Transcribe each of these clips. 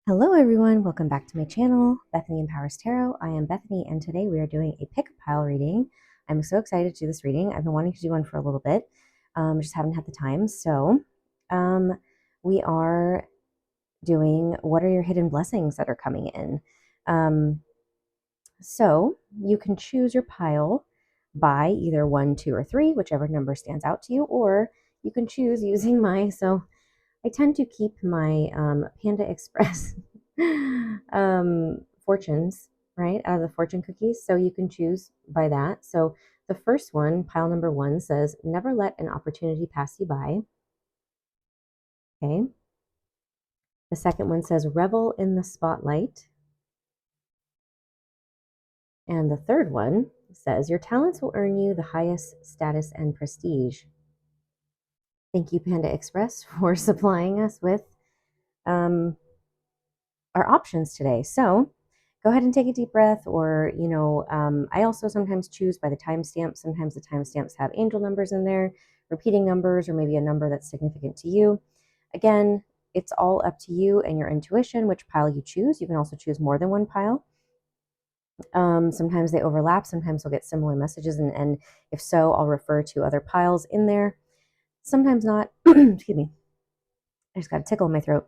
Hello everyone, welcome back to my channel, Bethany Empowers Tarot. I am Bethany and today we are doing a pick a pile reading. I'm so excited to do this reading. I've been wanting to do one for a little bit, just haven't had the time. So we are doing what are your hidden blessings that are coming in. So you can choose your pile by either 1, 2, or 3, whichever number stands out to you, or you can choose using I tend to keep my Panda Express fortunes, right, out of the fortune cookies. So you can choose by that. So the first one, pile number 1, says, never let an opportunity pass you by. Okay. The second one says, revel in the spotlight. And the third one says, your talents will earn you the highest status and prestige. Thank you, Panda Express, for supplying us with our options today. So go ahead and take a deep breath, or, I also sometimes choose by the timestamp. Sometimes the timestamps have angel numbers in there, repeating numbers, or maybe a number that's significant to you. Again, it's all up to you and your intuition, which pile you choose. You can also choose more than one pile. Sometimes they overlap. Sometimes you'll get similar messages. And if so, I'll refer to other piles in there. Sometimes not. Excuse me. I just got a tickle in my throat.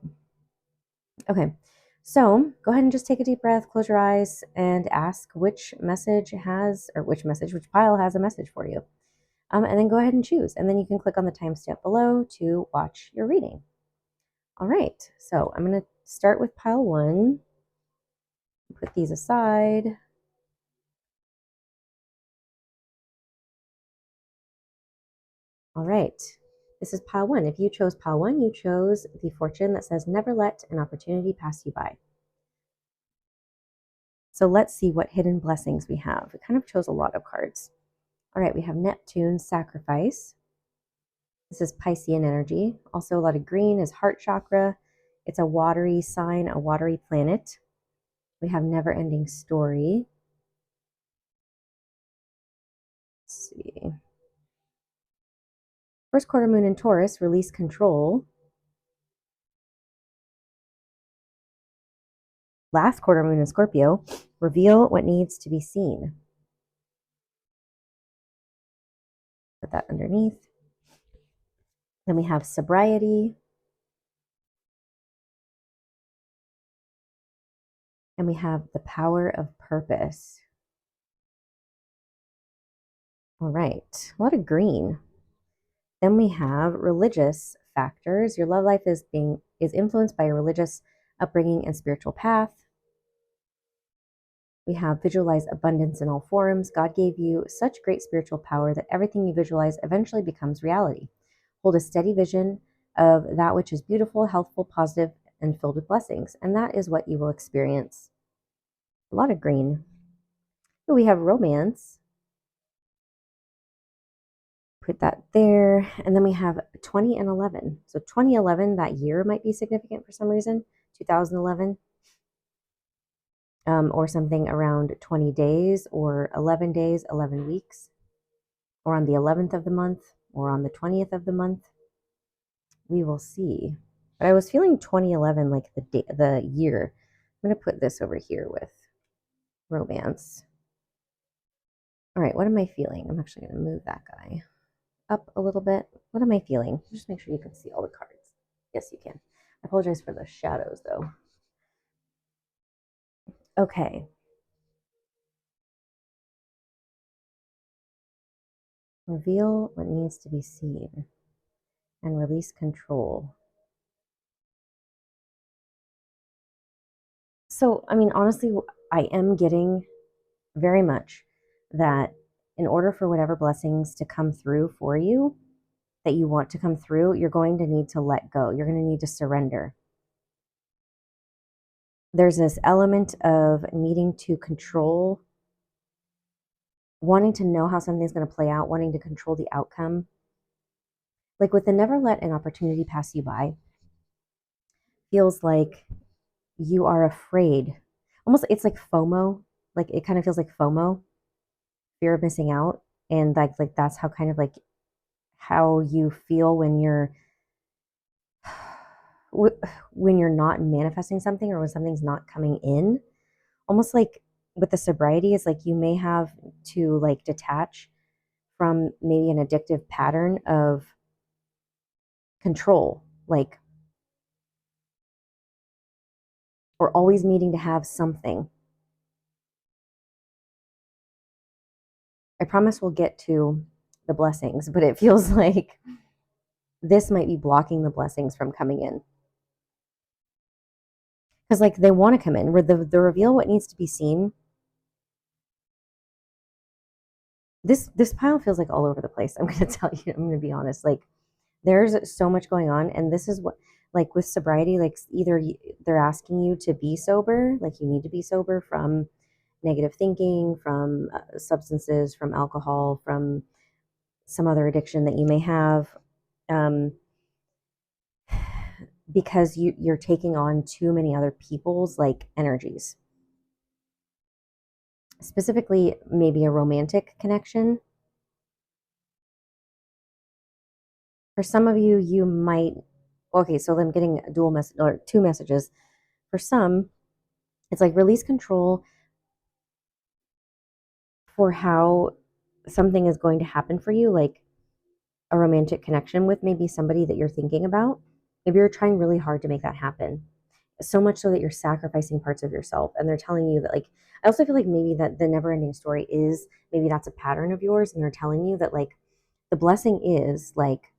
Okay. So go ahead and just take a deep breath, close your eyes, and ask which pile has a message for you. And then go ahead and choose. And then you can click on the timestamp below to watch your reading. All right. So I'm going to start with pile 1. Put these aside. All right. This is pile 1. If you chose pile 1, you chose the fortune that says, never let an opportunity pass you by. So let's see what hidden blessings we have. We kind of chose a lot of cards. All right, we have Neptune, sacrifice. This is Piscean energy. Also a lot of green is heart chakra. It's a watery sign, a watery planet. We have never-ending story. Let's see. First quarter moon in Taurus, release control. Last quarter moon in Scorpio, reveal what needs to be seen. Put that underneath. Then we have sobriety. And we have the power of purpose. All right, a lot of green. Then we have religious factors. Your love life is influenced by a religious upbringing and spiritual path. We have visualize abundance in all forms. God gave you such great spiritual power that everything you visualize eventually becomes reality. Hold a steady vision of that which is beautiful, healthful, positive, and filled with blessings. And that is what you will experience. A lot of green. So we have romance. Put that there. And then we have 20 and 11. So 2011, that year might be significant for some reason. 2011. Or something around 20 days or 11 days, 11 weeks, or on the 11th of the month, or on the 20th of the month. We will see. But I was feeling 2011 like the year. I'm going to put this over here with romance. All right, what am I feeling? I'm actually going to move that guy up a little bit. What am I feeling? Just make sure you can see all the cards. Yes, you can. I apologize for the shadows, though. Okay. Reveal what needs to be seen and release control. So, I mean, honestly, I am getting very much that in order for whatever blessings to come through for you, that you want to come through, you're going to need to let go. You're going to need to surrender. There's this element of needing to control, wanting to know how something's going to play out, wanting to control the outcome. Like with the never let an opportunity pass you by, feels like you are afraid. Almost, it's like FOMO. Like it kind of feels like FOMO, fear of missing out. And like that's how kind of like how you feel when you're when you're not manifesting something or when something's not coming in, almost like with the sobriety, it's like you may have to like detach from maybe an addictive pattern of control, like, or always needing to have something. I promise we'll get to the blessings, but it feels like this might be blocking the blessings from coming in. Because like they want to come in, where the reveal what needs to be seen. This pile feels like all over the place. I'm gonna tell you, I'm gonna be honest. Like there's so much going on, and this is what, like with sobriety, like either they're asking you to be sober, like you need to be sober from negative thinking, from substances, from alcohol, from some other addiction that you may have, um, because you're taking on too many other people's like energies, specifically maybe a romantic connection. For some of you, you might, okay, so I'm getting a dual message or two messages. For some, it's like release control for how something is going to happen for you, like a romantic connection with maybe somebody that you're thinking about. Maybe you're trying really hard to make that happen. So much so that you're sacrificing parts of yourself. And they're telling you that, like, I also feel like maybe that the never ending story is maybe that's a pattern of yours. And they're telling you that, like, the blessing is like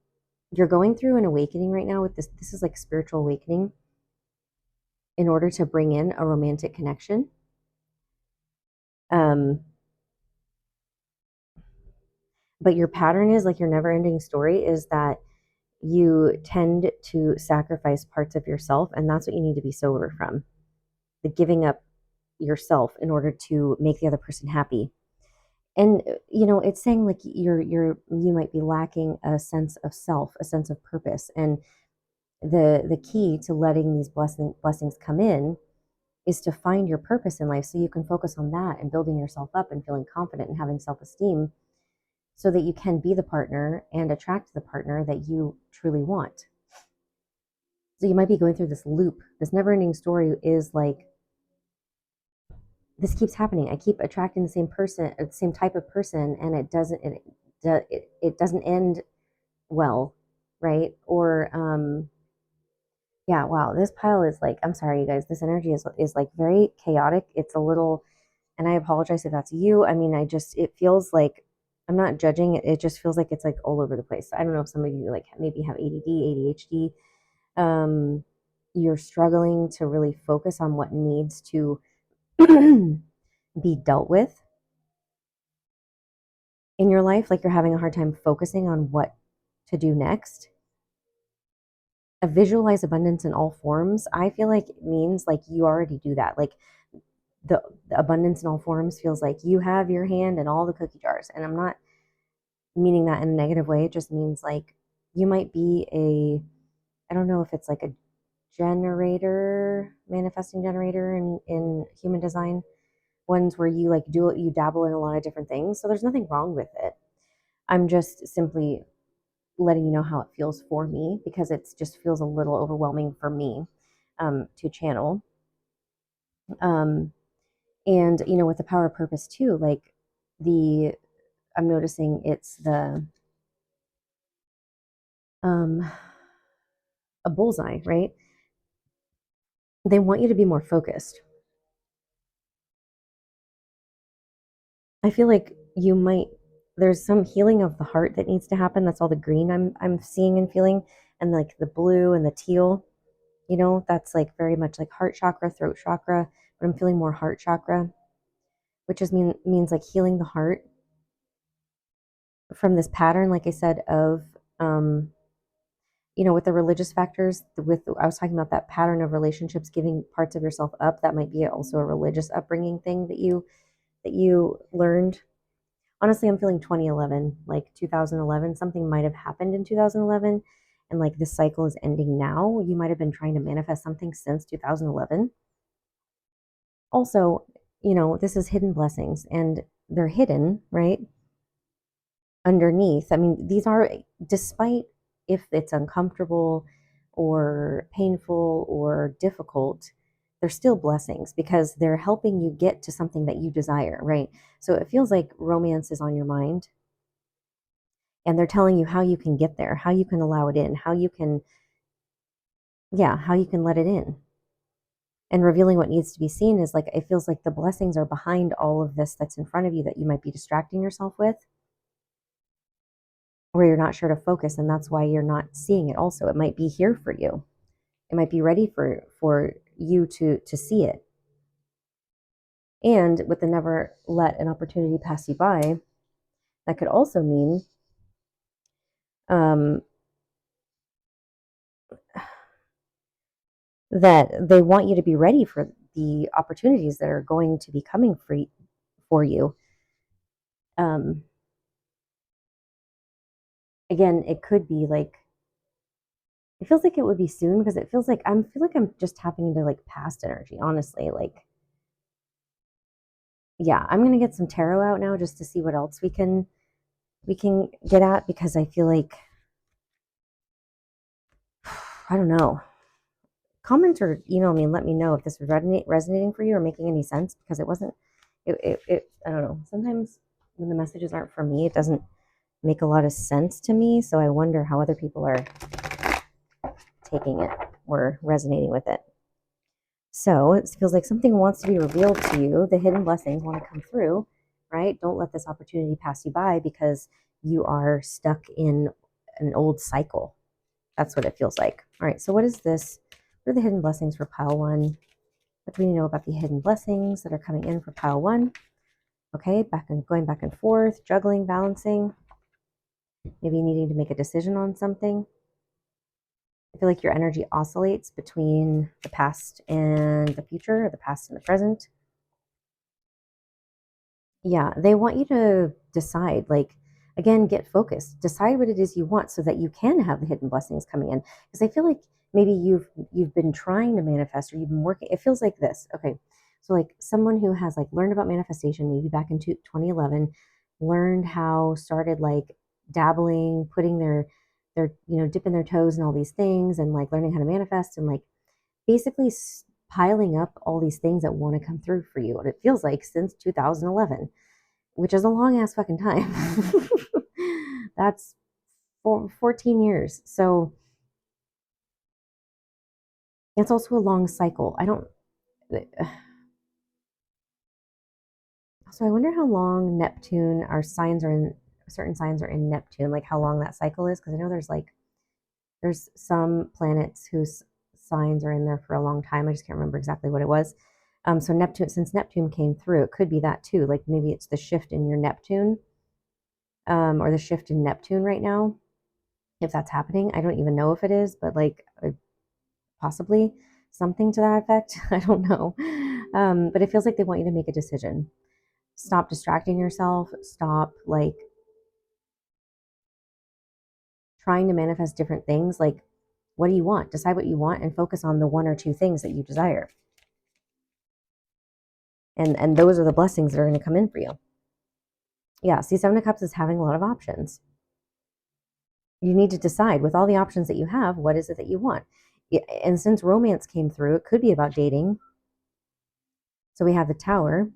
you're going through an awakening right now with this. This is like spiritual awakening in order to bring in a romantic connection. But your pattern is like your never ending story is that you tend to sacrifice parts of yourself, and that's what you need to be sober from, the giving up yourself in order to make the other person happy. And you know, it's saying like you might be lacking a sense of self, a sense of purpose. And the key to letting these blessings come in is to find your purpose in life, so you can focus on that and building yourself up and feeling confident and having self-esteem, so that you can be the partner and attract the partner that you truly want. So you might be going through this loop. This never ending story is like, this keeps happening. I keep attracting the same person, the same type of person, and it doesn't end well, right? Or yeah, wow, this pile is like, I'm sorry, you guys, this energy is like very chaotic. It's a little, and I apologize if that's you. I mean, it feels like, I'm not judging it. It just feels like it's like all over the place. I don't know if some of you like maybe have ADD, ADHD. You're struggling to really focus on what needs to be dealt with in your life. Like you're having a hard time focusing on what to do next. A visualize abundance in all forms, I feel like it means like you already do that. Like the abundance in all forms feels like you have your hand in all the cookie jars. And I'm not meaning that in a negative way. It just means like you might be I don't know if it's like a generator, manifesting generator in human design, ones where you like you dabble in a lot of different things. So there's nothing wrong with it. I'm just simply letting you know how it feels for me, because it just feels a little overwhelming for me to channel. And you know, with the power of purpose too, like I'm noticing it's a bullseye, right? They want you to be more focused. I feel like there's some healing of the heart that needs to happen. That's all the green I'm seeing and feeling, and like the blue and the teal, you know, that's like very much like heart chakra, throat chakra, but I'm feeling more heart chakra, which means like healing the heart from this pattern, like I said, of you know, with the religious factors, I was talking about that pattern of relationships, giving parts of yourself up. That might be also a religious upbringing thing that you learned. Honestly, I'm feeling 2011, like 2011. Something might have happened in 2011, and like this cycle is ending now. You might have been trying to manifest something since 2011. Also, you know, this is hidden blessings, and they're hidden, right? Underneath. I mean, these are, despite if it's uncomfortable or painful or difficult, they're still blessings because they're helping you get to something that you desire, right? So it feels like romance is on your mind and they're telling you how you can get there, how you can allow it in, how you can let it in. And revealing what needs to be seen is like, it feels like the blessings are behind all of this that's in front of you that you might be distracting yourself with, or you're not sure to focus, and that's why you're not seeing it also. It might be here for you. It might be ready for you to see it. And with the never let an opportunity pass you by, that could also mean that they want you to be ready for the opportunities that are going to be coming for you. Again, it could be like, it feels like it would be soon because it feels like I'm just tapping into like past energy, honestly. Like, yeah, I'm gonna get some tarot out now just to see what else we can get at, because I feel like, I don't know. Comment or email me and let me know if this was resonating for you or making any sense, because it wasn't. I don't know. Sometimes when the messages aren't for me, it doesn't make a lot of sense to me. So I wonder how other people are taking it or resonating with it. So it feels like something wants to be revealed to you. The hidden blessings want to come through, right? Don't let this opportunity pass you by because you are stuck in an old cycle. That's what it feels like. All right, so what is this? What are the hidden blessings for pile one? What do we know about the hidden blessings that are coming in for pile one? Okay, going back and forth, juggling, balancing, maybe needing to make a decision on something. I feel like your energy oscillates between the past and the future, or the past and the present. Yeah, they want you to decide, like, again, get focused. Decide what it is you want so that you can have the hidden blessings coming in. Because I feel like maybe you've been trying to manifest, or you've been working. It feels like this. Okay. So like someone who has like learned about manifestation maybe back in 2011, learned how, started like dabbling, putting their dipping their toes in all these things and like learning how to manifest and like basically piling up all these things that want to come through for you. And it feels like since 2011, which is a long ass fucking time. That's 14 years. So it's also a long cycle. So I wonder how long Neptune, our signs are in, certain signs are in Neptune, like how long that cycle is. Because I know there's some planets whose signs are in there for a long time. I just can't remember exactly what it was. So Neptune, since Neptune came through, it could be that too. Like maybe it's the shift in your Neptune, or the shift in Neptune right now. If that's happening, I don't even know if it is, but like possibly something to that effect. I don't know. But it feels like they want you to make a decision. Stop distracting yourself. Stop like trying to manifest different things. Like, what do you want? Decide what you want and focus on the one or two things that you desire. And those are the blessings that are going to come in for you. Yeah, see, Seven of Cups is having a lot of options. You need to decide with all the options that you have, what is it that you want? And since romance came through, it could be about dating. So we have the Tower,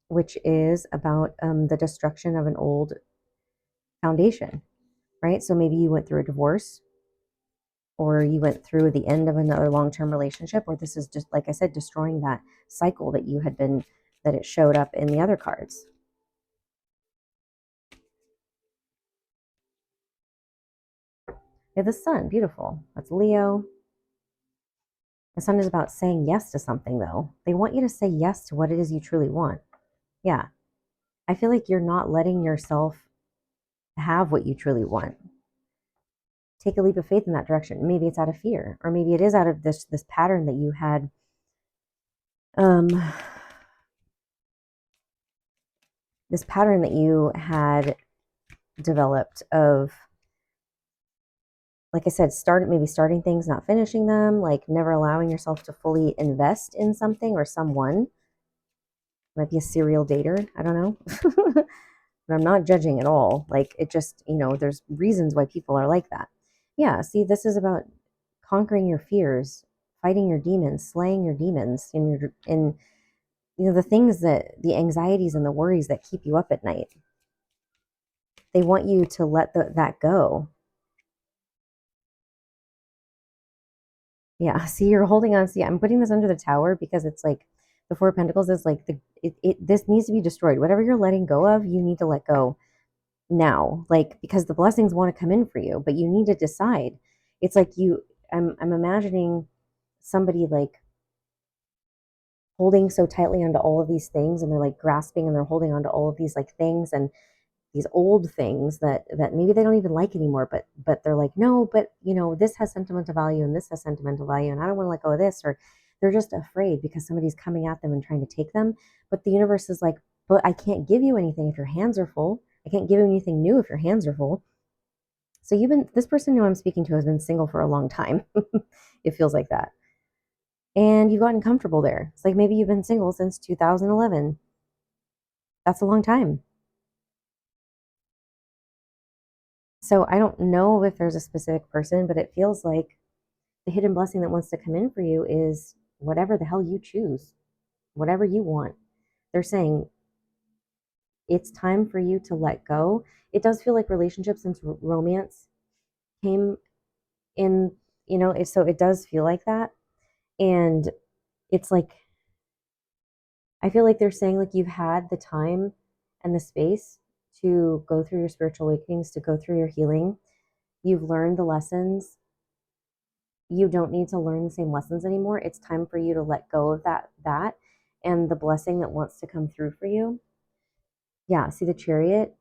which is about the destruction of an old foundation, right? So maybe you went through a divorce, or you went through the end of another long-term relationship, or this is just, like I said, destroying that cycle that you had been, that it showed up in the other cards. Yeah, the Sun, beautiful. That's Leo. The Sun is about saying yes to something, though. They want you to say yes to what it is you truly want. Yeah. I feel like you're not letting yourself have what you truly want. Take a leap of faith in that direction. Maybe it's out of fear, or maybe it is out of this pattern that you had. This pattern that you had developed of, like I said, starting things, not finishing them, like never allowing yourself to fully invest in something or someone. Might be a serial dater. I don't know. But I'm not judging at all. Like, it just, there's reasons why people are like that. Yeah, see, this is about conquering your fears, fighting your demons, slaying your demons, in the things the anxieties and the worries that keep you up at night. They want you to let that go. Yeah, see, you're holding on. See, I'm putting this under the tower because it's like the Four of Pentacles is like this needs to be destroyed. Whatever you're letting go of, you need to let go now. Like, because the blessings want to come in for you, but you need to decide. It's like I'm imagining somebody like holding so tightly onto all of these things, and they're like grasping and they're holding onto all of these like things and these old things that maybe they don't even like anymore, but they're like, no, but this has sentimental value and this has sentimental value and I don't want to let go of this, or they're just afraid because somebody's coming at them and trying to take them. But the universe is like, but I can't give you anything if your hands are full. I can't give you anything new if your hands are full. So this person who I'm speaking to has been single for a long time. It feels like that. And you've gotten comfortable there. It's like maybe you've been single since 2011. That's a long time. So I don't know if there's a specific person, but it feels like the hidden blessing that wants to come in for you is whatever the hell you choose, whatever you want. They're saying it's time for you to let go. It does feel like relationships and romance came in, so it does feel like that. And it's like, I feel like they're saying like you've had the time and the space to go through your spiritual awakenings, to go through your healing. You've learned the lessons. You don't need to learn the same lessons anymore. It's time for you to let go of that and the blessing that wants to come through for you. Yeah, see the Chariot?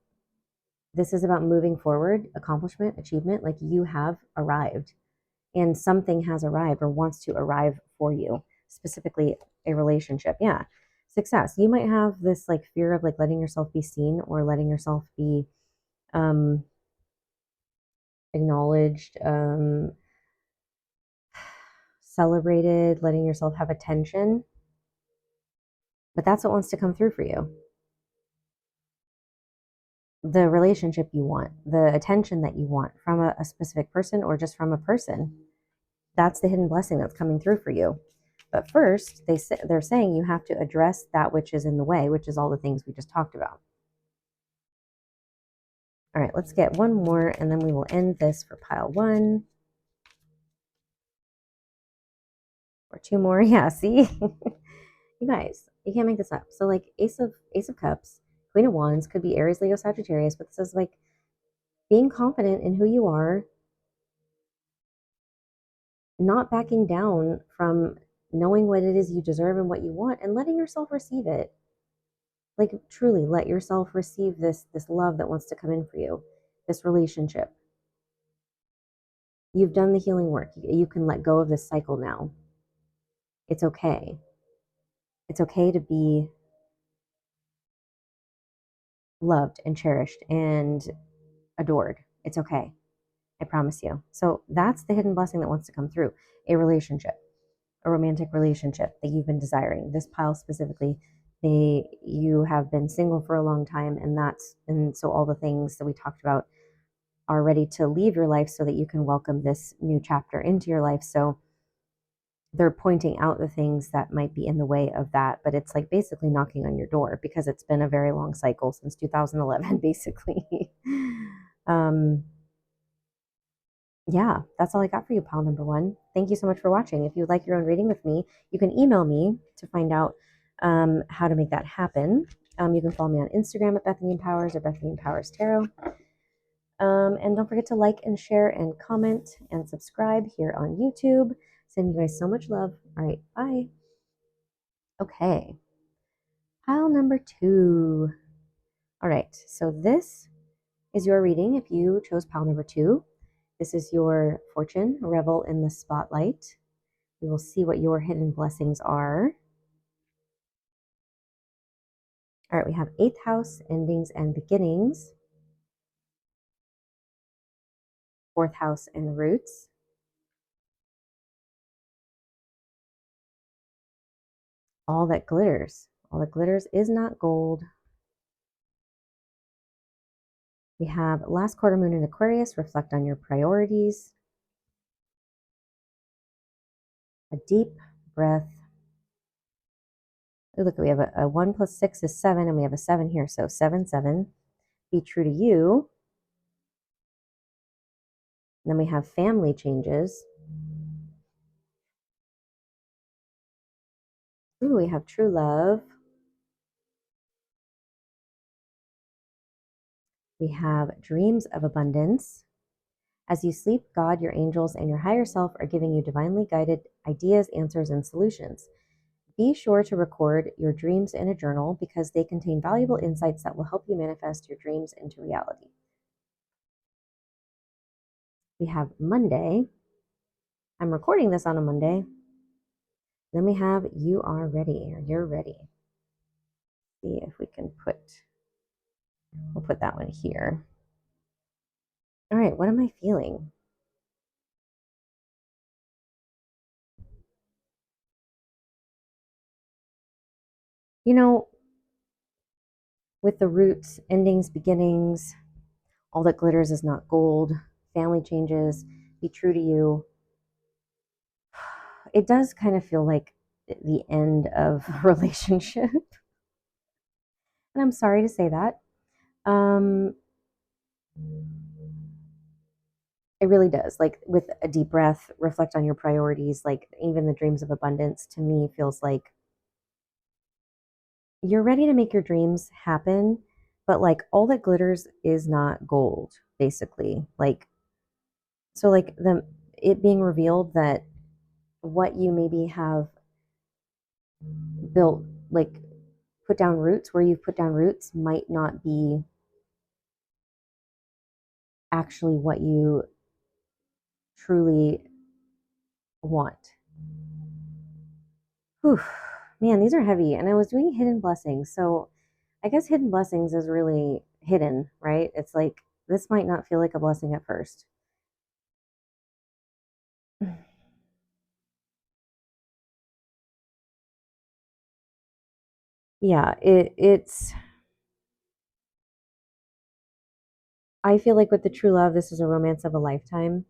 This is about moving forward, accomplishment, achievement. Like you have arrived and something has arrived or wants to arrive for you, specifically a relationship. Yeah. Success. You might have this like fear of like letting yourself be seen or letting yourself be acknowledged, celebrated, letting yourself have attention. But that's what wants to come through for you. The relationship you want, the attention that you want from a specific person or just from a person. That's the hidden blessing that's coming through for you. But first, they're saying you have to address that which is in the way, which is all the things we just talked about. All right, let's get one more and then we will end this for pile one. Or two more. Yeah, see? You guys, you can't make this up. So like Ace of Cups, Queen of Wands could be Aries, Leo, Sagittarius, but this is like being confident in who you are, not backing down from knowing what it is you deserve and what you want, and letting yourself receive it. Like truly let yourself receive this love that wants to come in for you, this relationship. You've done the healing work. You can let go of this cycle now. It's okay. It's okay to be loved and cherished and adored. It's okay. I promise you. So that's the hidden blessing that wants to come through. A relationship, a romantic relationship that you've been desiring. This pile specifically, you have been single for a long time, and so all the things that we talked about are ready to leave your life so that you can welcome this new chapter into your life. So they're pointing out the things that might be in the way of that, but it's like basically knocking on your door because it's been a very long cycle since 2011, basically. Yeah, that's all I got for you, pile number one. Thank you so much for watching. If you would like your own reading with me, you can email me to find out how to make that happen. You can follow me on Instagram at Bethany Empowers or Bethany Empowers Tarot. And don't forget to like and share and comment and subscribe here on YouTube. Send you guys so much love. All right, bye. Okay, pile number two. All right, so this is your reading if you chose pile number two. This is your fortune, revel in the spotlight. We will see what your hidden blessings are. All right, we have 8th house, endings and beginnings. 4th house and roots. All that glitters. All that glitters is not gold. We have last quarter moon in Aquarius, reflect on your priorities. a deep breath. Oh, look, we have a 1 plus 6 is 7, and we have a 7 here. So 7, 7. Be true to you. And then we have family changes. Ooh, we have true love. We have dreams of abundance. As you sleep, God, your angels, and your higher self are giving you divinely guided ideas, answers, and solutions. Be sure to record your dreams in a journal because they contain valuable insights that will help you manifest your dreams into reality. We have Monday. I'm recording this on a Monday. Then we have you are ready, or you're ready. See if we can we'll put that one here. All right, what am I feeling? You know, with the roots, endings, beginnings, all that glitters is not gold, family changes, be true to you. It does kind of feel like the end of a relationship. And I'm sorry to say that. It really does. Like with a deep breath, reflect on your priorities. Like even the dreams of abundance to me feels like you're ready to make your dreams happen, but like all that glitters is not gold, basically. Like, so like it being revealed that what you maybe have built, like put down roots, where you've put down roots might not be actually what you truly want. Whew. Man, these are heavy. And I was doing hidden blessings. So I guess hidden blessings is really hidden, right? It's like this might not feel like a blessing at first. Yeah, it's I feel like with the true love, this is a romance of a lifetime.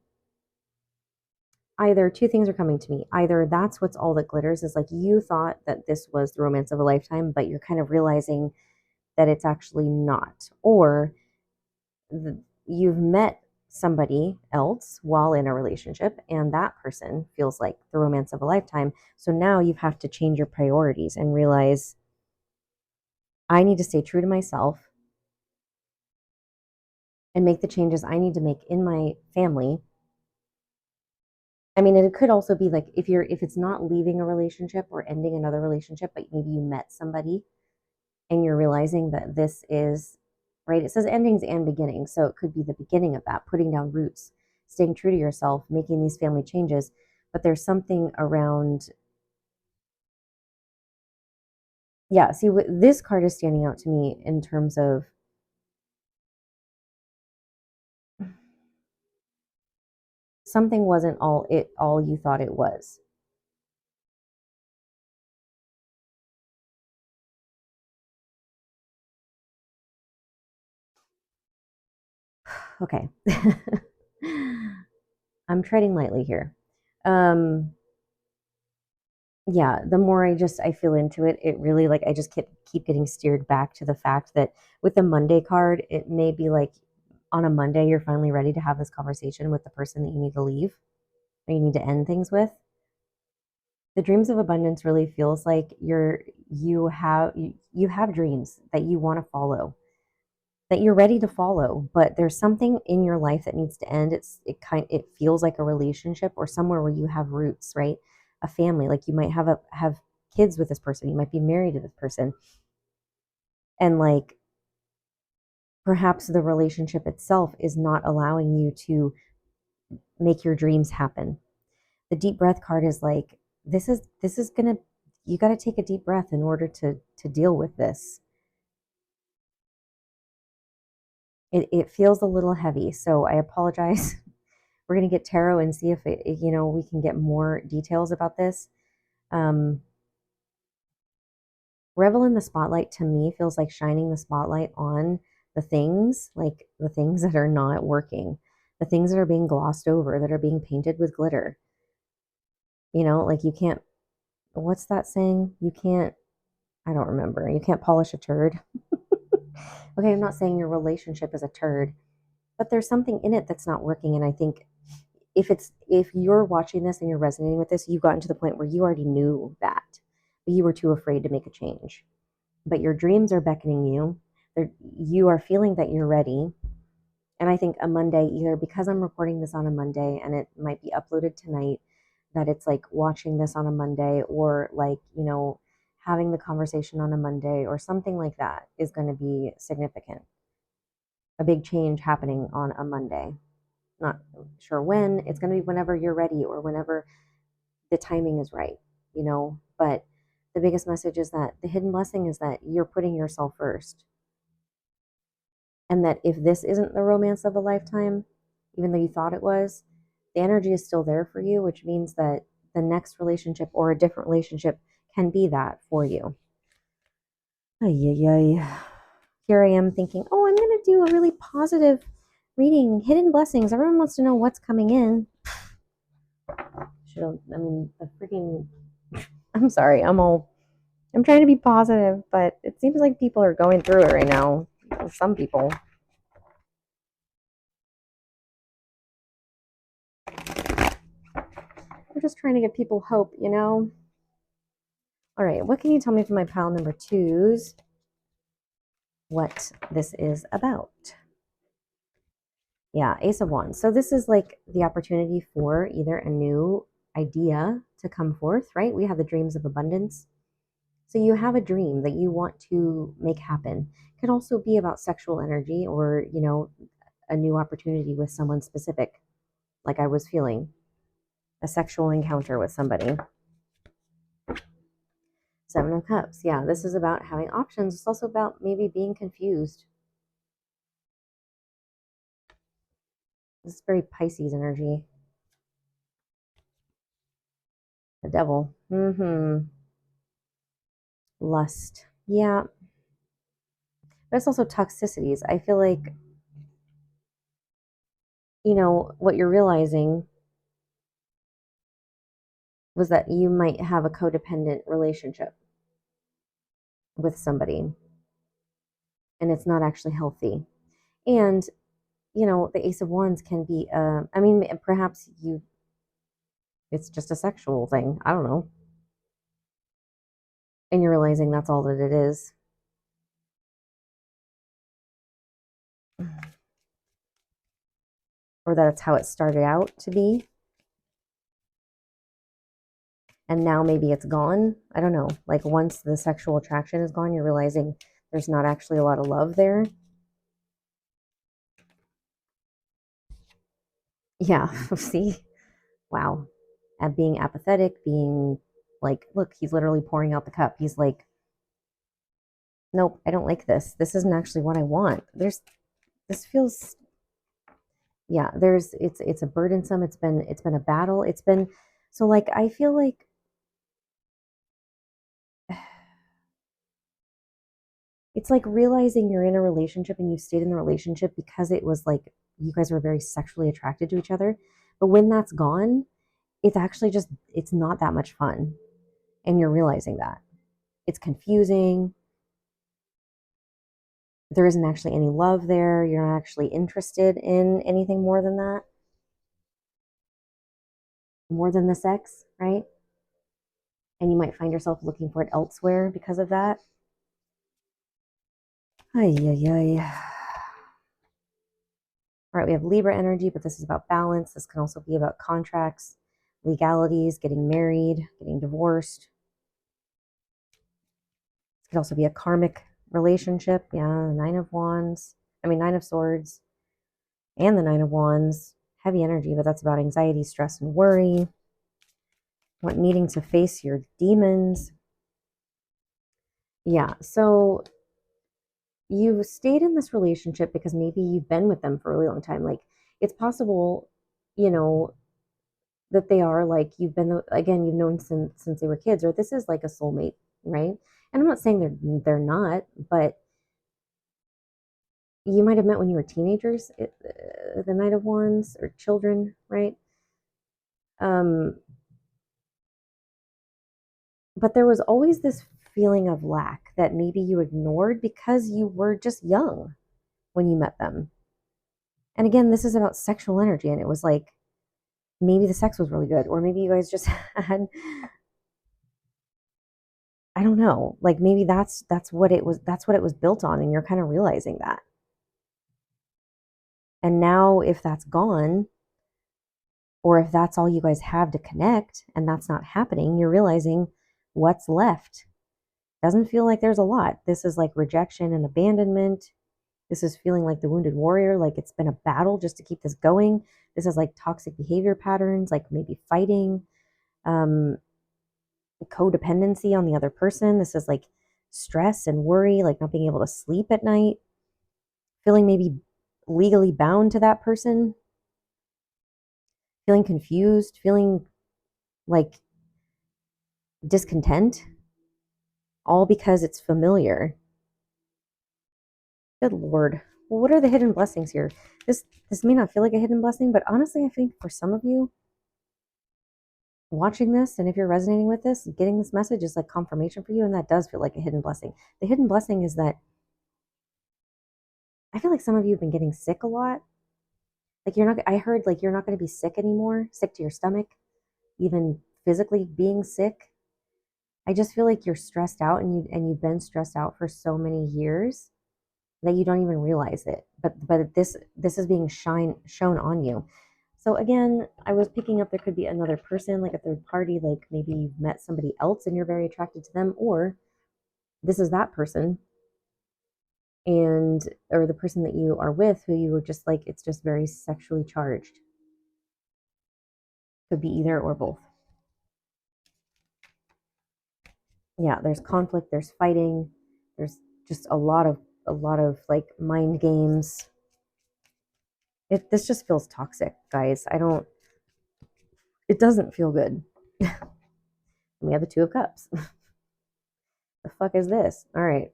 Either two things are coming to me. Either that's what's all that glitters is like you thought that this was the romance of a lifetime, but you're kind of realizing that it's actually not. Or you've met somebody else while in a relationship and that person feels like the romance of a lifetime. So now you have to change your priorities and realize I need to stay true to myself and make the changes I need to make in my family. I mean, it could also be like if it's not leaving a relationship or ending another relationship, but maybe you met somebody and you're realizing that this is right. It says endings and beginnings. So it could be the beginning of that, putting down roots, staying true to yourself, making these family changes. But there's something around, yeah, see, this card is standing out to me in terms of something wasn't all you thought it was. Okay. I'm treading lightly here. Um, yeah, the more I feel into it, it really like I just keep getting steered back to the fact that with the Monday card, it may be like on a Monday you're finally ready to have this conversation with the person that you need to leave or you need to end things with. The dreams of abundance really feels like you have dreams that you want to follow, that you're ready to follow, but there's something in your life that needs to end. It feels like a relationship or somewhere where you have roots, right? A family, like you might have kids with this person, you might be married to this person, and like perhaps the relationship itself is not allowing you to make your dreams happen. The deep breath card is like this is gonna you got to take a deep breath in order to deal with this. It feels a little heavy, so I apologize. We're going to get tarot and see if we can get more details about this. Um, Revel in the spotlight to me feels like shining the spotlight on like the things that are not working, the things that are being glossed over, that are being painted with glitter. You know, like you can't, what's that saying? You can't, I don't remember. You can't polish a turd. Okay, I'm not saying your relationship is a turd, but there's something in it that's not working. And I think if you're watching this and you're resonating with this, you've gotten to the point where you already knew that, but you were too afraid to make a change. But your dreams are beckoning you. You are feeling that you're ready. And I think a Monday, either because I'm recording this on a Monday and it might be uploaded tonight, that it's like watching this on a Monday, or like, having the conversation on a Monday or something like that is going to be significant. A big change happening on a Monday. Not sure when. It's going to be whenever you're ready or whenever the timing is right, But the biggest message is that the hidden blessing is that you're putting yourself first. And that if this isn't the romance of a lifetime, even though you thought it was, the energy is still there for you, which means that the next relationship or a different relationship can be that for you. Ay, ay, ay. Here I am thinking, oh, I'm going to do a really positive reading, hidden blessings. Everyone wants to know what's coming in. The freaking, I'm sorry, I'm trying to be positive, but it seems like people are going through it right now. Some people. I'm just trying to give people hope, All right, what can you tell me from my pile number twos what this is about? Yeah, Ace of Wands. So this is like the opportunity for either a new idea to come forth, right? We have the dreams of abundance. So you have a dream that you want to make happen. It can also be about sexual energy or, a new opportunity with someone specific, like I was feeling, a sexual encounter with somebody. Seven of Cups. Yeah, this is about having options. It's also about maybe being confused. This is very Pisces energy. The Devil. Lust. Yeah. But it's also toxicities. I feel like, what you're realizing was that you might have a codependent relationship with somebody and it's not actually healthy. And, the Ace of Wands can be, perhaps it's just a sexual thing. I don't know. And you're realizing that's all that it is. Or that's how it started out to be. And now maybe it's gone. I don't know. Like once the sexual attraction is gone, you're realizing there's not actually a lot of love there. Yeah. See? Wow. At being apathetic, being like, look, he's literally pouring out the cup. He's like, nope, I don't like this. This isn't actually what I want. This feels, yeah, it's a burdensome. It's been a battle. So like, I feel like it's like realizing you're in a relationship and you stayed in the relationship because it was like you guys were very sexually attracted to each other. But when that's gone, it's actually it's not that much fun. And you're realizing that. It's confusing. There isn't actually any love there. You're not actually interested in anything more than that, more than the sex, right? And you might find yourself looking for it elsewhere because of that. Ay, ay, ay. All right, we have Libra energy, but this is about balance. This can also be about contracts, legalities, getting married, getting divorced. It could also be a karmic relationship. Yeah, Nine of Swords, and the Nine of Wands. Heavy energy, but that's about anxiety, stress, and worry. Needing to face your demons. Yeah, so you've stayed in this relationship because maybe you've been with them for a really long time. Like it's possible, you know, that they are like you've known since they were kids, or this is like a soulmate, right? And I'm not saying they're not, but you might have met when you were teenagers, the Knight of Wands, or children, right? Um, But there was always this feeling of lack that maybe you ignored because you were just young when you met them. And again, this is about sexual energy. And it was like, maybe the sex was really good, or maybe you guys just had, I don't know, like maybe that's what it was built on, and you're kind of realizing that. And now if that's gone, or if that's all you guys have to connect and that's not happening, you're realizing what's left. Doesn't feel like there's a lot. This is like rejection and abandonment. This is feeling like the wounded warrior, like it's been a battle just to keep this going. This is like toxic behavior patterns, like maybe fighting, codependency on the other person. This is like stress and worry, like not being able to sleep at night, feeling maybe legally bound to that person, feeling confused, feeling like discontent, all because it's familiar. Good Lord. Well, what are the hidden blessings here? This may not feel like a hidden blessing, but honestly, I think for some of you watching this, and if you're resonating with this, getting this message is like confirmation for you, and that does feel like a hidden blessing. The hidden blessing is that I feel like some of you have been getting sick a lot. Like I heard like you're not going to be sick anymore, sick to your stomach, even physically being sick. I just feel like you're stressed out, and you've been stressed out for so many years that you don't even realize it. But this is being shown on you. So again, I was picking up there could be another person, like a third party, like maybe you've met somebody else and you're very attracted to them, or this is that person, and or the person that you are with who you were just like, it's just very sexually charged. Could be either or both. Yeah, there's conflict, there's fighting, there's just a lot of like mind games. This just feels toxic, guys. It doesn't feel good. We have the Two of Cups. The fuck is this? All right.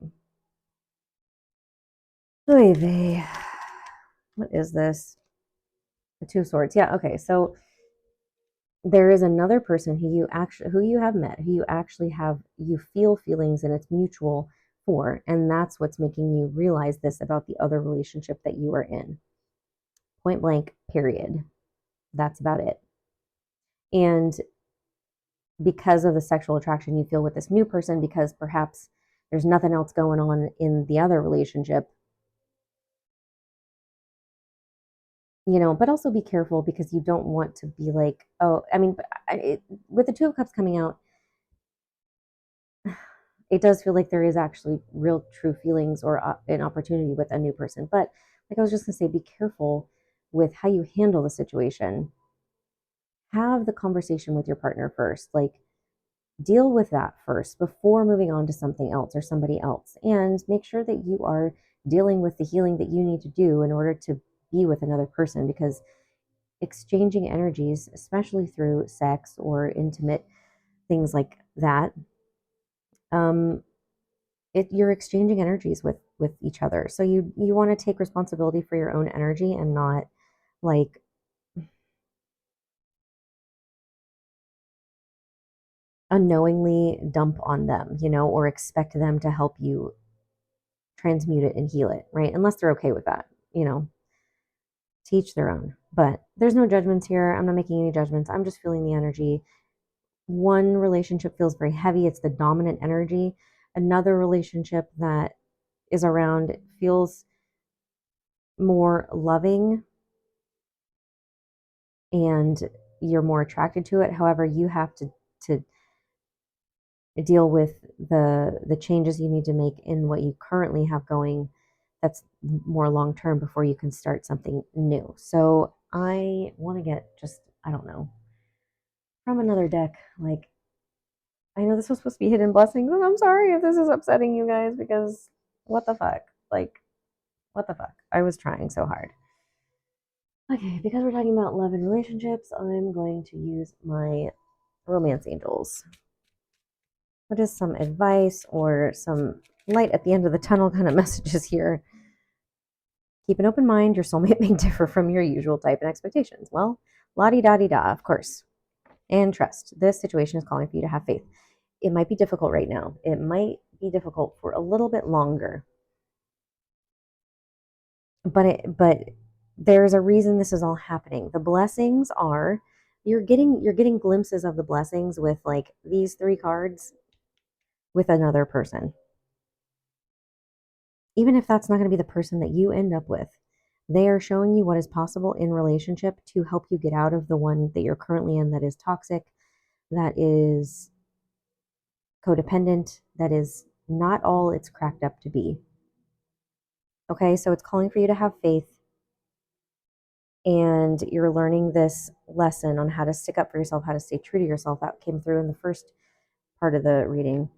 Oy vey. What is this? The Two of Swords. Yeah, okay. So there is another person who you have met, who you feel feelings and it's mutual for, and that's what's making you realize this about the other relationship that you are in. Point blank, period. That's about it. And because of the sexual attraction you feel with this new person, because perhaps there's nothing else going on in the other relationship, but also be careful because you don't want to be like, oh, I mean, with the Two of Cups coming out, it does feel like there is actually real true feelings or an opportunity with a new person. But like I was just going to say, be careful with how you handle the situation. Have the conversation with your partner first. Like, deal with that first before moving on to something else or somebody else. And make sure that you are dealing with the healing that you need to do in order to be with another person, because exchanging energies, especially through sex or intimate things like that, you're exchanging energies with each other. So you want to take responsibility for your own energy and not like unknowingly dump on them, or expect them to help you transmute it and heal it, right? Unless they're okay with that, teach their own. But there's no judgments here. I'm not making any judgments. I'm just feeling the energy. One relationship feels very heavy. It's the dominant energy. Another relationship that is around feels more loving and you're more attracted to it. However, you have to deal with the changes you need to make in what you currently have going that's more long term before you can start something new. So I want to get just, I don't know, from another deck. Like, I know this was supposed to be hidden blessings, and I'm sorry if this is upsetting you guys, because what the fuck? Like, what the fuck? I was trying so hard. Okay, because we're talking about love and relationships, I'm going to use my romance angels. What is some advice or some light at the end of the tunnel kind of messages here? Keep an open mind. Your soulmate may differ from your usual type and expectations. Well, la-di-da-di-da, of course. And trust. This situation is calling for you to have faith. it might be difficult right now. It might be difficult for a little bit longer. But there's a reason this is all happening. The blessings are you're getting glimpses of the blessings with like these 3 cards with another person. Even if that's not going to be the person that you end up with, they are showing you what is possible in relationship to help you get out of the one that you're currently in that is toxic, that is codependent, that is not all it's cracked up to be. Okay, so it's calling for you to have faith, and you're learning this lesson on how to stick up for yourself, how to stay true to yourself. That came through in the first part of the reading.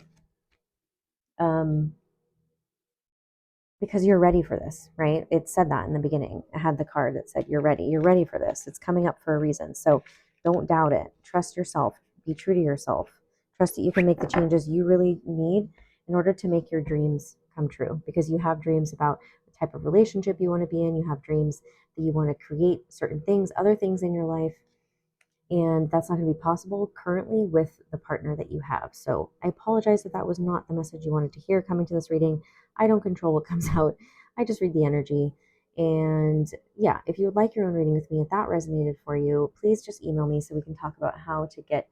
Because you're ready for this, right? It said that in the beginning. I had the card that said, you're ready. You're ready for this. It's coming up for a reason. So don't doubt it. Trust yourself. Be true to yourself. Trust that you can make the changes you really need in order to make your dreams come true, because you have dreams about the type of relationship you want to be in. You have dreams that you want to create certain things, other things in your life. And that's not going to be possible currently with the partner that you have. So I apologize if that was not the message you wanted to hear coming to this reading. I don't control what comes out. I just read the energy. And yeah, if you would like your own reading with me, if that resonated for you, please just email me so we can talk about how to get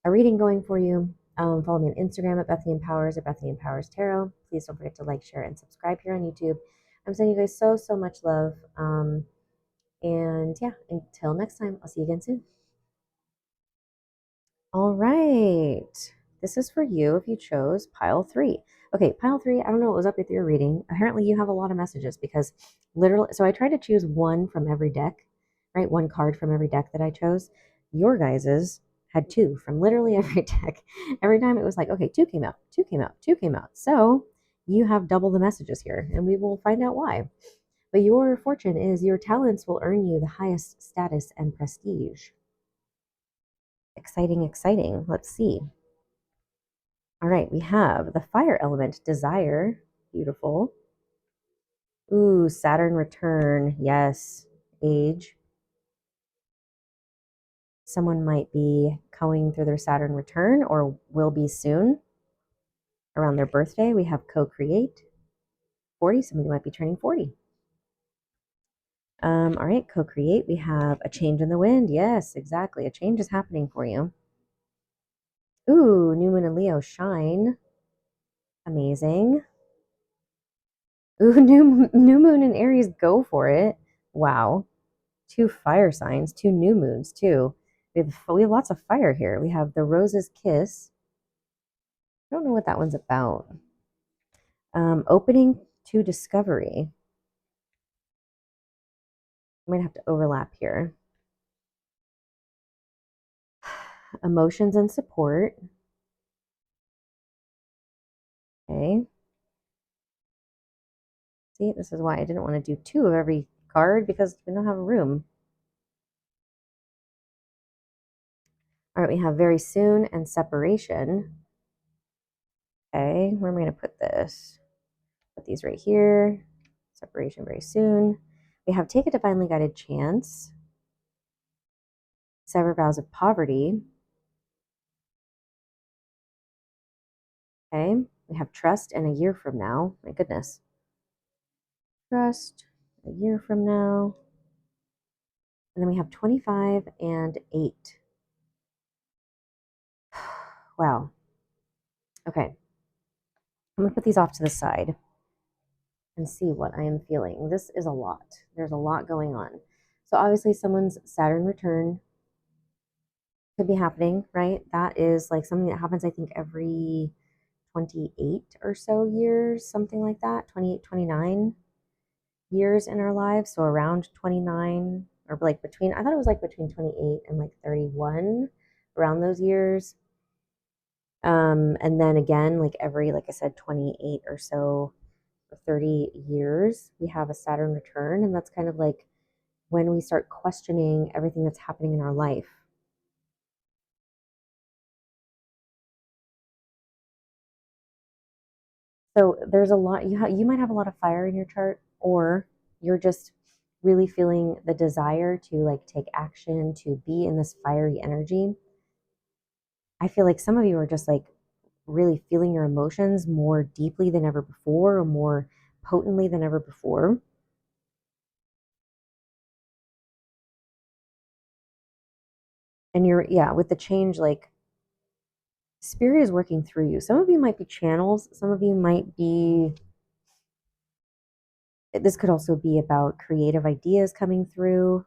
a reading going for you. Follow me on Instagram at Bethany Empowers or Bethany Empowers Tarot. Please don't forget to like, share, and subscribe here on YouTube. I'm sending you guys so much love. And yeah, until next time, I'll see you again soon. All right. This is for you if you chose pile 3. Okay, pile 3, I don't know what was up with your reading. Apparently you have a lot of messages because literally, so I tried to choose one from every deck, right? One card from every deck that I chose. Your guys's had 2 from literally every deck. Every time it was like, okay, 2 came out, 2 came out, 2 came out. So you have double the messages here, and we will find out why. But your fortune is your talents will earn you the highest status and prestige. Exciting, exciting. Let's see. All right, we have the fire element, desire. Beautiful. Ooh, Saturn return. Yes. Age. Someone might be going through their Saturn return or will be soon. Around their birthday, we have co-create. 40, somebody might be turning 40. All right, co-create. We have a change in the wind. Yes, exactly. A change is happening for you. Ooh, new moon and Leo shine. Amazing. Ooh, new moon in Aries, go for it. Wow. 2 fire signs, 2 new moons too. We have lots of fire here. We have the Rose's Kiss. I don't know what that one's about. Opening to discovery. I might have to overlap here. Emotions and support. Okay. See, this is why I didn't want to do 2 of every card because we don't have a room. All right, we have very soon and separation. Okay, where am I going to put this? Put these right here. Separation very soon. We have take a divinely guided chance. Sever vows of poverty. Okay, we have trust and a year from now. My goodness. Trust a year from now. And then we have 25 and 8. Wow. Okay. I'm going to put these off to the side and see what I am feeling. This is a lot. There's a lot going on. So obviously someone's Saturn return could be happening, right? That is like something that happens, I think, every 28 or so years, something like that, 28, 29 years in our lives. So around 29 or like between, I thought it was like between 28 and like 31, around those years. And then again, like every, like I said, 28 or so, or 30 years, we have a Saturn return. And that's kind of like when we start questioning everything that's happening in our life. So there's a lot, you might have a lot of fire in your chart, or you're just really feeling the desire to like take action, to be in this fiery energy. I feel like some of you are just like really feeling your emotions more deeply than ever before, or more potently than ever before. And with the change, like, spirit is working through you. Some of you might be channels, some of you might be, this could also be about creative ideas coming through.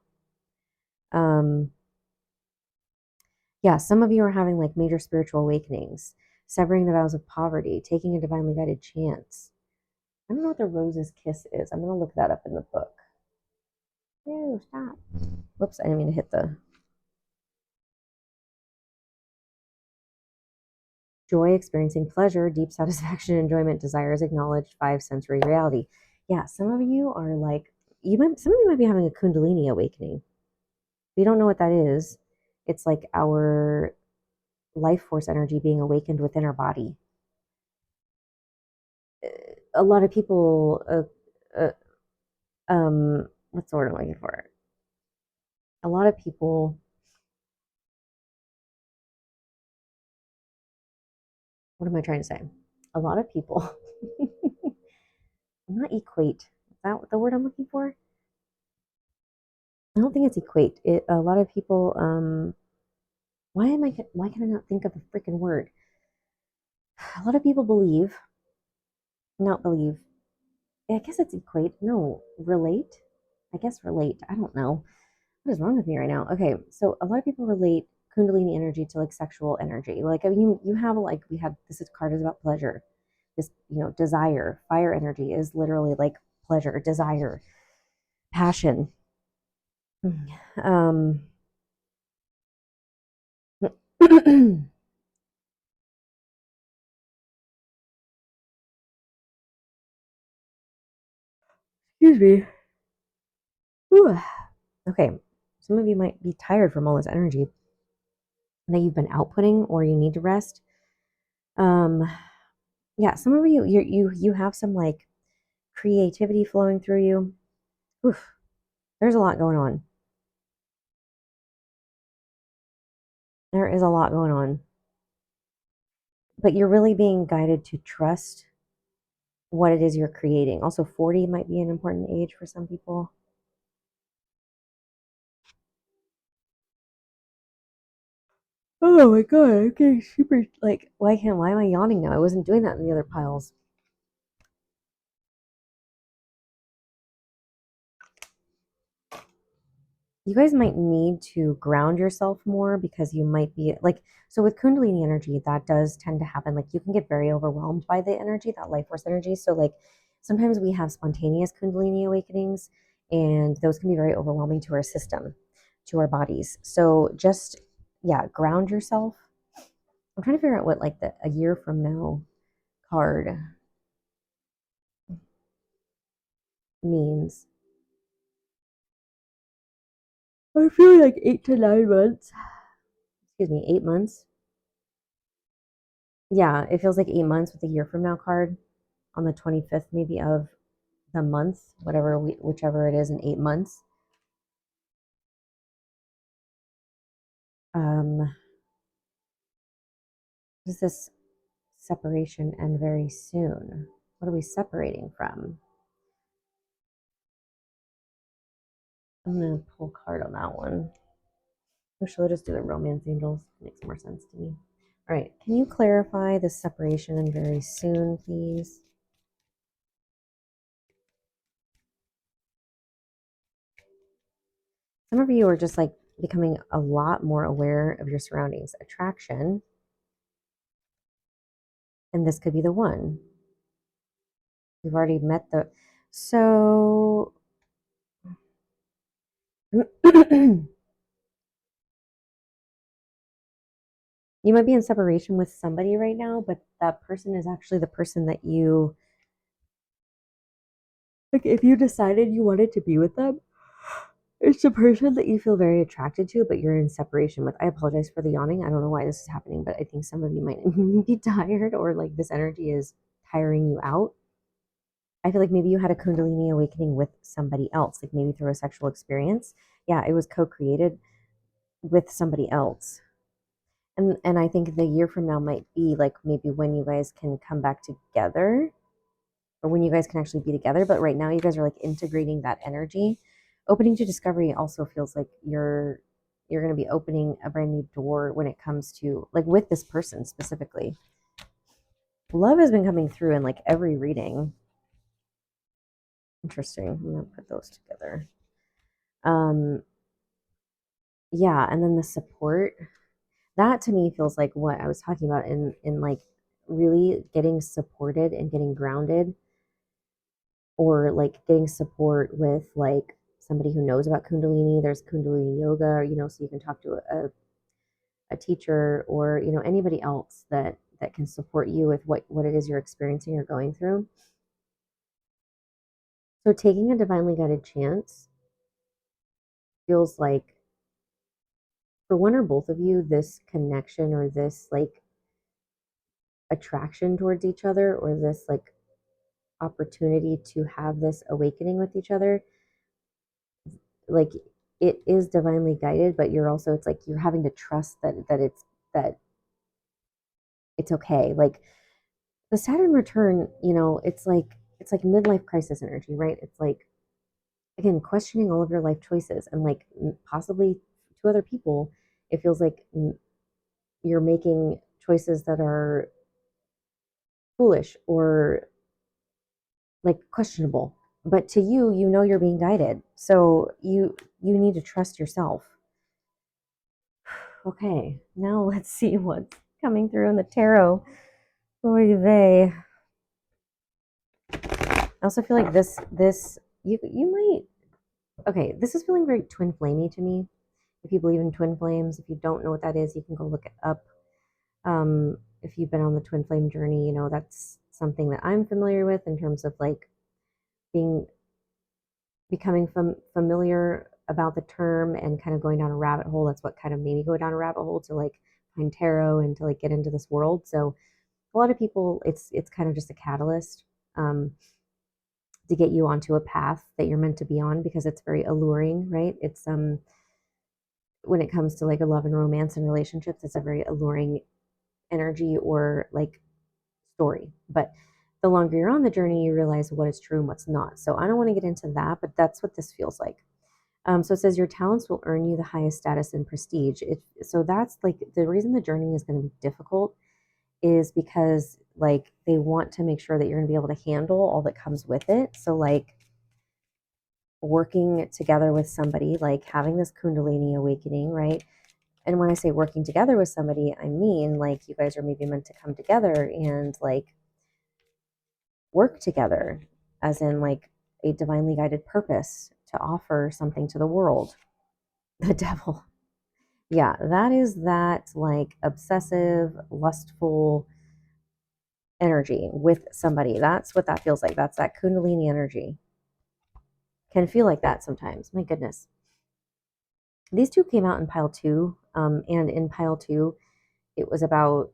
Some of you are having like major spiritual awakenings, severing the vows of poverty, taking a divinely guided chance. I don't know what the rose's kiss is. I'm going to look that up in the book. No, stop. Whoops, I didn't mean to hit the joy, experiencing pleasure, deep satisfaction, enjoyment, desires, acknowledged, five sensory reality. Yeah, some of you are like, some of you might be having a Kundalini awakening. If you don't know what that is, it's like our life force energy being awakened within our body. A lot of people, what's the word I'm looking for? A lot of people, what am I trying to say? A lot of people, not equate. Is that the word I'm looking for? I don't think it's equate. A lot of people, why can I not think of the freaking word? A lot of people not believe. I guess it's equate. No, relate. I guess relate. I don't know. What is wrong with me right now? Okay, so a lot of people relate Kundalini energy to like sexual energy. Like, I mean, you have like, this is card is about pleasure. This, desire, fire energy is literally like pleasure, desire, passion. Um, excuse me. Whew. Okay, some of you might be tired from all this energy that you've been outputting, or you need to rest. Some of you have some like creativity flowing through you. Oof, there's a lot going on. There is a lot going on. But you're really being guided to trust what it is you're creating. Also, 40 might be an important age for some people. Oh my god, I'm getting super like, why am I yawning now? I wasn't doing that in the other piles. You guys might need to ground yourself more, because you might be like, so with Kundalini energy, that does tend to happen. Like, you can get very overwhelmed by the energy, that life force energy. So like, sometimes we have spontaneous Kundalini awakenings, and those can be very overwhelming to our system, to our bodies. So just, ground yourself. I'm trying to figure out what like a year from now card means. I feel like 8 to 9 months. Excuse me, 8 months. Yeah, it feels like 8 months with a year from now card on the 25th, maybe, of the month, whichever it is in 8 months. What is this? Separation end very soon. What are we separating from? I'm gonna pull a card on that one. Or should I just do the romance angels? It makes more sense to me. All right, can you clarify the separation and very soon, please? Some of you are just like becoming a lot more aware of your surroundings. Attraction, and this could be the one. We've already met so you might be in separation with somebody right now, but that person is actually the person that you, like, if you decided you wanted to be with them, it's the person that you feel very attracted to, but you're in separation with. I apologize for the yawning. I don't know why this is happening, but I think some of you might be tired, or like this energy is tiring you out. I feel like maybe you had a Kundalini awakening with somebody else, like maybe through a sexual experience. Yeah, it was co created with somebody else. And I think the year from now might be like maybe when you guys can come back together, or when you guys can actually be together. But right now you guys are like integrating that energy. Opening to discovery also feels like you're going to be opening a brand new door when it comes to like with this person specifically. Love has been coming through in like every reading. Interesting. I'm going to put those together. Yeah, and then the support, that to me feels like what I was talking about in like really getting supported and getting grounded, or like getting support with like somebody who knows about kundalini. There's kundalini yoga, or, so you can talk to a teacher, or anybody else that can support you with what it is you're experiencing or going through. So taking a divinely guided chance feels like for one or both of you, this connection or this like attraction towards each other, or this like opportunity to have this awakening with each other, like it is divinely guided, but you're also, it's like you're having to trust that it's okay. Like the Saturn return, it's like midlife crisis energy, right? It's like, again, questioning all of your life choices, and like possibly to other people it feels like you're making choices that are foolish or like questionable, but to you, you're being guided, so you need to trust yourself. Okay, now let's see what's coming through in the tarot. Oy vey. I also feel like this you might, okay, this is feeling very twin flamey to me. If you believe in twin flames, if you don't know what that is, you can go look it up. If you've been on the twin flame journey, that's something that I'm familiar with in terms of like being becoming familiar about the term and kind of going down a rabbit hole. That's what kind of made me go down a rabbit hole to like find tarot and to like get into this world. So a lot of people, it's kind of just a catalyst to get you onto a path that you're meant to be on, because it's very alluring, right? It's when it comes to like a love and romance and relationships, it's a very alluring energy or like story. But the longer you're on the journey, you realize what is true and what's not. So I don't want to get into that, but that's what this feels like. So it says your talents will earn you the highest status and prestige. So that's like the reason the journey is going to be difficult is because like they want to make sure that you're going to be able to handle all that comes with it. So like working together with somebody, like having this kundalini awakening, right? And when I say working together with somebody, I mean like you guys are maybe meant to come together and like work together, as in like a divinely guided purpose to offer something to the world. The devil. Yeah, that is that like obsessive, lustful energy with somebody. That's what that feels like. That's that kundalini energy. Can feel like that sometimes. My goodness. These two came out in pile two. And in pile two, it was about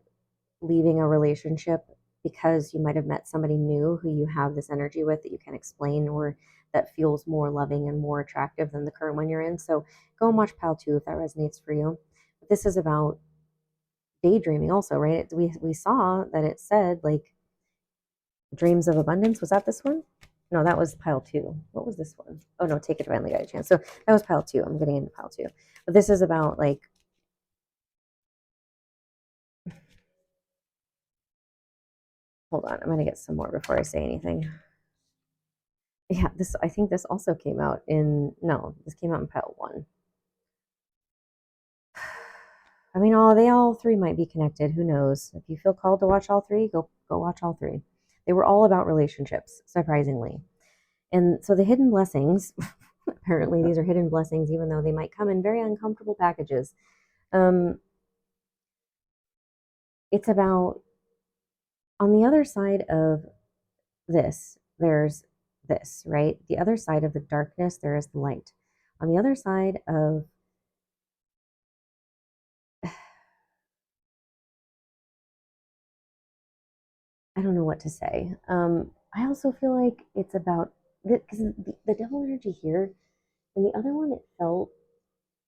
leaving a relationship because you might have met somebody new who you have this energy with that you can explain, or that feels more loving and more attractive than the current one you're in. So go and watch pile two if that resonates for you. But this is about daydreaming also, right? We saw that it said like dreams of abundance. Was that this one? No, that was pile two. What was this one? Oh no, take a divinely guided chance. So that was pile two. I'm getting into pile two. But this is about like, hold on, I'm gonna get some more before I say anything. Yeah, I think this also came out in, no, this came out in pile one. I mean, they all three might be connected. Who knows? If you feel called to watch all three, go watch all three. They were all about relationships, surprisingly. And so the hidden blessings, apparently these are hidden blessings, even though they might come in very uncomfortable packages. It's about, on the other side of this, there's this, right? The other side of the darkness, there is the light. On the other side of, I don't know what to say. I also feel like it's about, because the devil energy here, and the other one, it felt,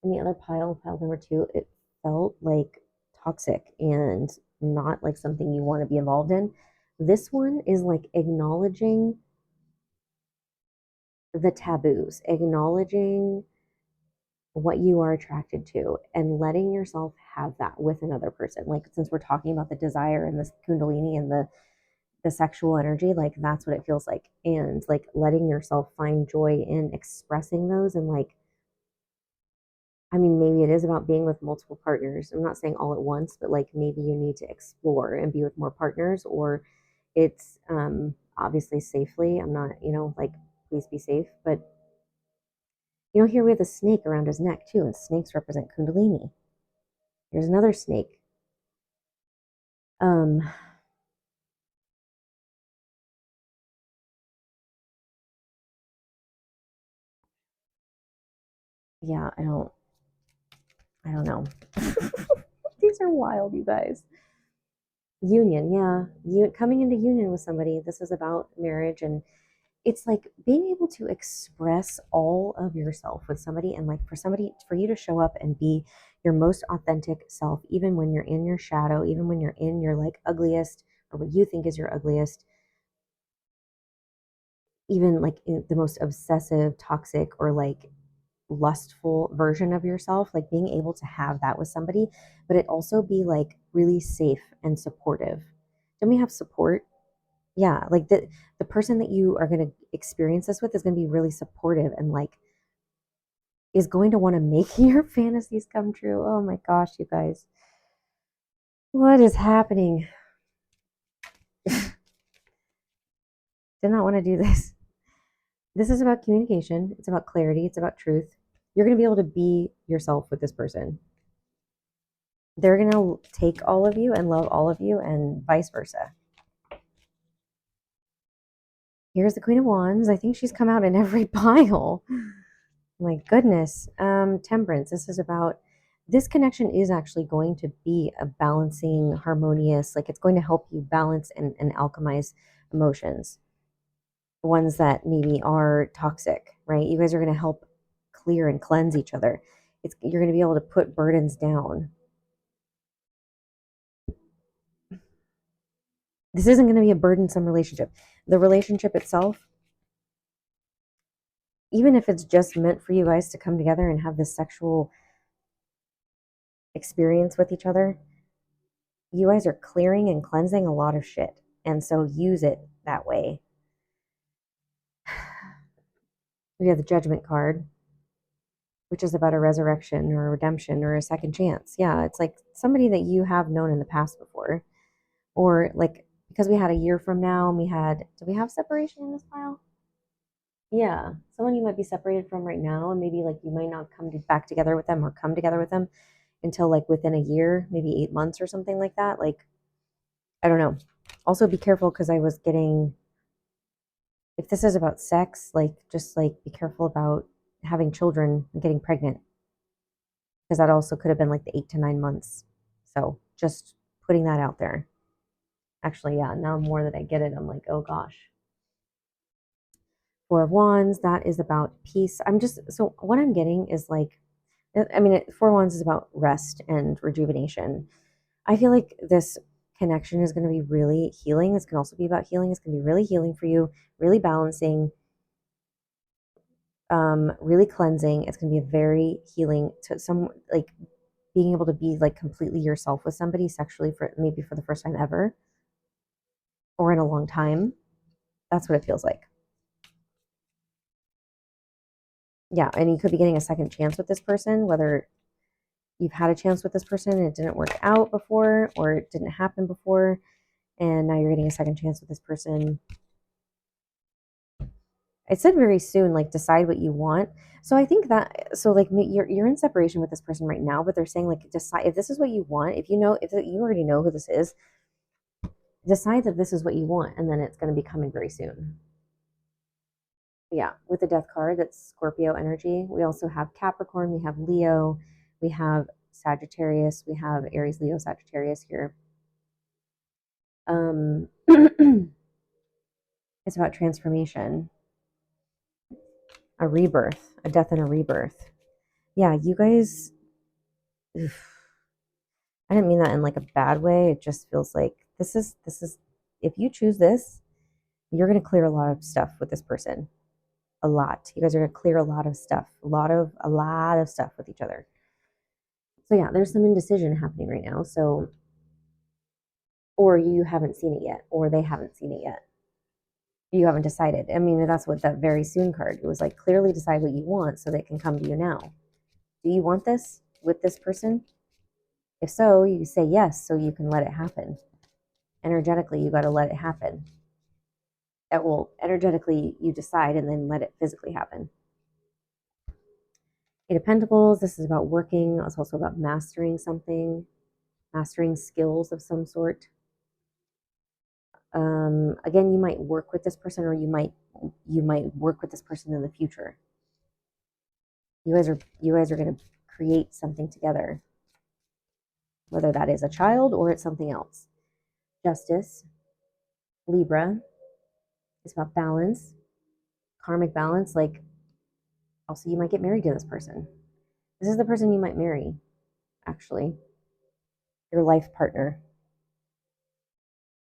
in the other pile number two, it felt like toxic and not like something you want to be involved in. This one is like acknowledging the taboos, acknowledging what you are attracted to and letting yourself have that with another person. Like, since we're talking about the desire and the kundalini and the sexual energy, like that's what it feels like. And like letting yourself find joy in expressing those. And like, I mean, maybe it is about being with multiple partners. I'm not saying all at once, but like maybe you need to explore and be with more partners, or it's obviously safely. I'm not, like, please be safe. But here we have a snake around his neck too, and snakes represent kundalini. Here's another snake. Um, yeah, I don't know. These are wild, you guys. Union, yeah. You coming into union with somebody. This is about marriage, and it's like being able to express all of yourself with somebody, and like for you to show up and be your most authentic self, even when you're in your shadow, even when you're in your like ugliest, or what you think is your ugliest, even like in the most obsessive, toxic, or like lustful version of yourself, like being able to have that with somebody, but it also be like really safe and supportive. Don't we have support? Yeah, like the person that you are going to experience this with is going to be really supportive and like is going to want to make your fantasies come true. Oh my gosh, you guys. What is happening? Did not want to do this. This is about communication. It's about clarity. It's about truth. You're going to be able to be yourself with this person. They're going to take all of you and love all of you, and vice versa. Here's the Queen of Wands. I think she's come out in every pile. My goodness. Temperance. This connection is actually going to be a balancing, harmonious, like it's going to help you balance and alchemize emotions, ones that maybe are toxic, right? You guys are going to help clear and cleanse each other. You're going to be able to put burdens down. This isn't going to be a burdensome relationship. The relationship itself, even if it's just meant for you guys to come together and have this sexual experience with each other, you guys are clearing and cleansing a lot of shit. And so use it that way. We have the Judgment card, which is about a resurrection or a redemption or a second chance. Yeah, it's like somebody that you have known in the past before. Or like, because we had a year from now, and do we have separation in this file? Yeah, someone you might be separated from right now, and maybe like you might not back together with them or come together with them until like within a year, maybe 8 months or something like that. Like, I don't know. Also, be careful because I was getting, if this is about sex, like just like be careful about having children and getting pregnant, because that also could have been like the 8 to 9 months. So just putting that out there. Actually, yeah, now more that I get it, I'm like, oh gosh. Four of Wands, that is about peace. So what I'm getting is like, I mean, Four of Wands is about rest and rejuvenation. I feel like this connection is going to be really healing. This can also be about healing. It's going to be really healing for you, really balancing, really cleansing. It's going to be very healing to some, like being able to be like completely yourself with somebody sexually for maybe for the first time ever or in a long time. That's what it feels like. Yeah, and you could be getting a second chance with this person, whether you've had a chance with this person and it didn't work out before or it didn't happen before, and now you're getting a second chance with this person. It said very soon, like decide what you want. So I think like you're in separation with this person right now, but they're saying like decide if this is what you want. If you already know who this is, decide that this is what you want, and then it's going to be coming very soon. Yeah, with the Death card, that's Scorpio energy. We also have Capricorn, we have Leo, we have Sagittarius, we have Aries, Leo, Sagittarius here. It's about transformation, a rebirth, a death and a rebirth. Yeah, you guys, oof, I didn't mean that in like a bad way. It just feels like this is if you choose this, you're going to clear a lot of stuff with this person. A lot. You guys are going to clear a lot of stuff. A lot of stuff with each other. So yeah, there's some indecision happening right now. So or you haven't seen it yet, or they haven't seen it yet. You haven't decided. I mean, that's what that very soon card. It was like clearly decide what you want so they can come to you now. Do you want this with this person? If so, you say yes so you can let it happen. Energetically, you got to let it happen. That will energetically you decide and then let it physically happen. Eight of Pentacles, this is about working. It's also about mastering something, mastering skills of some sort. Again, you might work with this person, or you might work with this person in the future. You guys are going to create something together, whether that is a child or it's something else. Justice, Libra, it's about balance, karmic balance. Like, also, you might get married to this person. This is the person you might marry, actually, your life partner.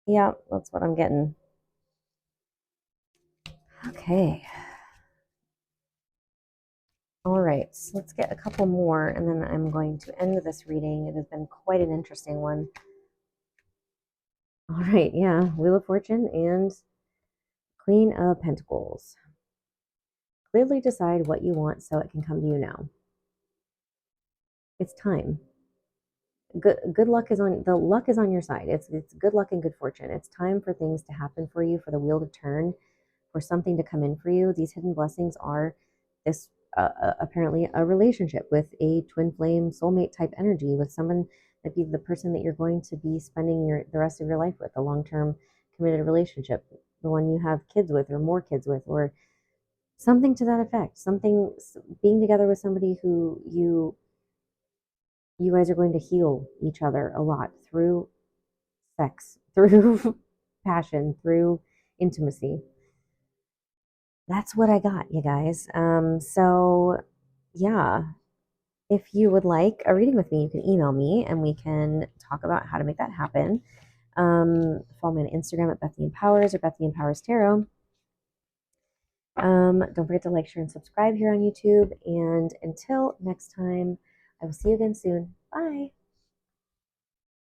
Yeah, that's what I'm getting. Okay. All right, so let's get a couple more, and then I'm going to end this reading. It has been quite an interesting one. All right, yeah, Wheel of Fortune and Queen of Pentacles. Clearly decide what you want so it can come to you now. It's time. Good luck is on the luck is on your side. It's good luck and good fortune. It's time for things to happen for you, for the wheel to turn, for something to come in for you. These hidden blessings are this apparently a relationship with a twin flame soulmate type energy, with someone that be the person that you're going to be spending the rest of your life with, a long-term committed relationship, the one you have kids with or more kids with, or something to that effect. Something, being together with somebody who you guys are going to heal each other a lot through sex, through passion, through intimacy. That's what I got, you guys. So yeah, if you would like a reading with me, you can email me and we can talk about how to make that happen. Follow me on Instagram at Bethany Empowers or Bethany Empowers Tarot. Don't forget to like, share, and subscribe here on YouTube. And until next time, I will see you again soon. Bye.